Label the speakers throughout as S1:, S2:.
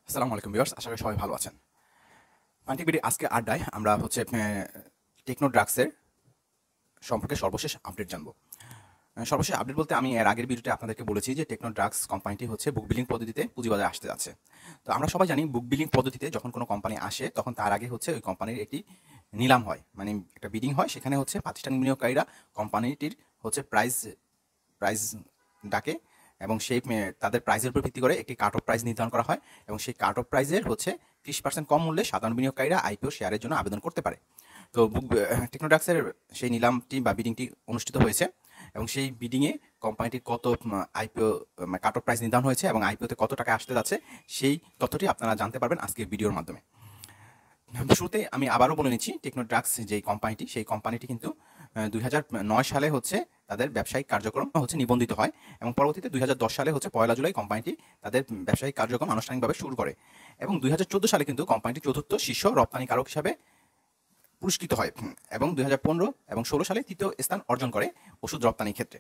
S1: আসসালামু আলাইকুম ভিউয়ার্স, আশা করি সবাই ভালো আছেন। পান্টিক বিডি আজকে আড্ডায় আমরা টেকনো ড্রাগসের সম্পর্কে সর্বশেষ আপডেট জানবো। সর্বশেষ আপডেট বলতে আমি এর আগের ভিডিওতে আপনাদেরকে বলেছি যে টেকনো ড্রাগস কোম্পানিটি হচ্ছে বুক বিলিং পদ্ধতিতে পুঁজিবাজারে আসতে যাচ্ছে। তো আমরা সবাই জানি বুক বিলিং পদ্ধতিতে যখন কোনো কোম্পানি আসে তখন তার আগে হচ্ছে ওই কোম্পানির একটি নিলাম হয়, মানে একটা বিডিং হয়। সেখানে হচ্ছে প্রাতিষ্ঠানিক বিনিয়োগকারীরা কোম্পানিটির হচ্ছে প্রাইস ডাকে এবং সেই তাদের প্রাইসের উপর ভিত্তি করে একটি কাট অফ প্রাইস নির্ধারণ করা হয় এবং সেই কাট অফ প্রাইসের হচ্ছে 30% কম মূল্যে সাধারণ বিনিয়োগকারীরা আইপিও শেয়ারের জন্য আবেদন করতে পারে। তো টেকনোডাক্সের সেই নিলামটি বা বিডিংটি অনুষ্ঠিত হয়েছে এবং সেই বিডিংয়ে কোম্পানিটির কত আইপিও কাট অফ প্রাইস নির্ধারণ হয়েছে এবং আইপিওতে কত টাকা আসতে যাচ্ছে সেই তথ্যটি আপনারা জানতে পারবেন আজকের ভিডিওর মাধ্যমে। শুরুতে আমি আবারও বলে নিচ্ছি, টেকনো ড্রাগস যেই কোম্পানিটি, সেই কোম্পানিটি কিন্তু 2009 সালে হচ্ছে তাদের ব্যবসায়িক কার্যক্রম হচ্ছে নিবন্ধিত হয় এবং পরবর্তীতে 2010 সালে হচ্ছে 1 জুলাই কোম্পানিটি তাদের ব্যবসায়িক কার্যক্রম আনুষ্ঠানিকভাবে শুরু করে এবং 2014 সালে কিন্তু কোম্পানিটি চতুর্থ শীর্ষ রপ্তানিকারক হিসাবে পুরস্কৃত হয় এবং 2015 এবং 16 সালে তৃতীয় স্থান অর্জন করে ওষুধ রপ্তানির ক্ষেত্রে।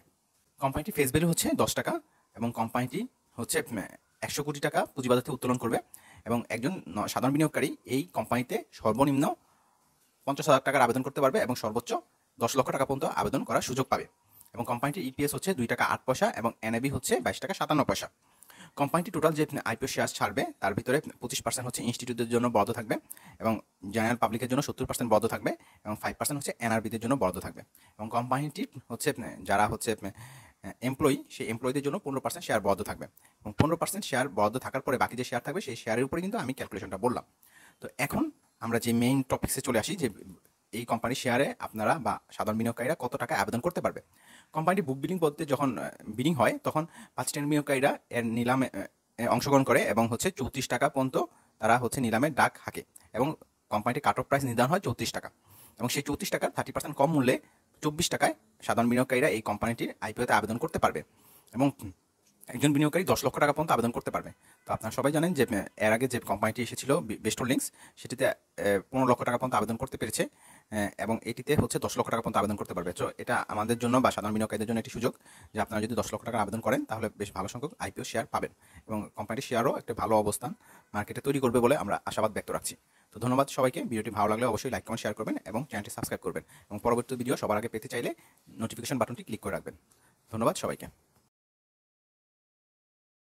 S1: কোম্পানিটি ফেস ভ্যালু হচ্ছে 10 টাকা এবং কোম্পানিটি হচ্ছে 100 কোটি টাকা পুঁজিবাজার থেকে উত্তোলন করবে এবং একজন সাধারণ বিনিয়োগকারী এই কোম্পানিতে সর্বনিম্ন 50,000 টাকার আবেদন করতে পারবে এবং সর্বোচ্চ 10 লক্ষ টাকা পর্যন্ত আবেদন করার সুযোগ পাবে এবং কোম্পানিটির ইপিএস হচ্ছে 2 টাকা 8 পয়সা এবং এনএবি হচ্ছে 22 টাকা 57 পয়সা। কোম্পানিটি টোটাল যে আইপিও শেয়ার ছাড়বে তার ভিতরে 25% হচ্ছে ইনস্টিটিউটের জন্য বরাদ্দ থাকবে এবং জেনারেল পাবলিকের জন্য 70% বরাদ্দ থাকবে এবং 5% হচ্ছে এনআরবিদের জন্য বরাদ্দ থাকবে এবং কোম্পানিটি হচ্ছে যারা হচ্ছে এমপ্লয়ি, সেই এমপ্লয়ীদের জন্য 15% শেয়ার বরাদ্দ থাকবে এবং 15% শেয়ার বরাদ্দ থাকার পরে বাকি যে শেয়ার থাকবে সেই শেয়ারের উপরে কিন্তু আমি ক্যালকুলেশনটা বললাম। তো এখন আমরা যে মেইন টপিক্সে চলে আসি যে এই কোম্পানির শেয়ারে আপনারা বা সাধারণ বিনিয়োগকারীরা কত টাকা আবেদন করতে পারবে। কোম্পানিটি বুক বিলিং পদ্ধতিতে যখন বিডিং হয় তখন প্রাতিষ্ঠানিক বিনিয়োগকারীরা এর নিলামে অংশগ্রহণ করে এবং হচ্ছে 34 টাকা পর্যন্ত তারা হচ্ছে নিলামে ডাক হাঁকে এবং কোম্পানিটির কাট অফ প্রাইস নির্ধারণ হয় 34 টাকা এবং সেই 34 টাকার 30% কম মূল্যে 24 টাকায় সাধারণ বিনিয়োগকারীরা এই কোম্পানিটির আইপিওতে আবেদন করতে পারবে এবং একজন বিনিয়োগকারী 10 লক্ষ টাকা পর্যন্ত আবেদন করতে পারবে। তো আপনারা সবাই জানেন যে এর আগে যে কোম্পানিটি এসেছিল বেস্ট হোল্ডিংস, সেটিতে 15 লক্ষ টাকা পর্যন্ত আবেদন করতে পেরেছে এবং এটিতে হচ্ছে 10 লক্ষ টাকা পর্যন্ত আবেদন করতে পারবে। তো এটা আমাদের জন্য বা সাধারণ বিনিয়োগকারীদের জন্য একটি সুযোগ যে আপনারা যদি 10 লক্ষ টাকা আবেদন করেন তাহলে বেশ ভালো সংখ্যক আইপিও শেয়ার পাবেন এবং কোম্পানিটির শেয়ারও একটা ভালো অবস্থান মার্কেটে তৈরি করবে বলে আমরা আশাবাদ ব্যক্ত রাখছি। তো ধন্যবাদ সবাইকে। ভিডিওটি ভালো লাগলে অবশ্যই লাইক কমেন্ট শেয়ার করবেন এবং চ্যানেলটি সাবস্ক্রাইব করবেন এবং পরবর্তী ভিডিও সবার আগে পেতে চাইলে নোটিফিকেশন বাটনটি ক্লিক করে রাখবেন। ধন্যবাদ সবাইকে।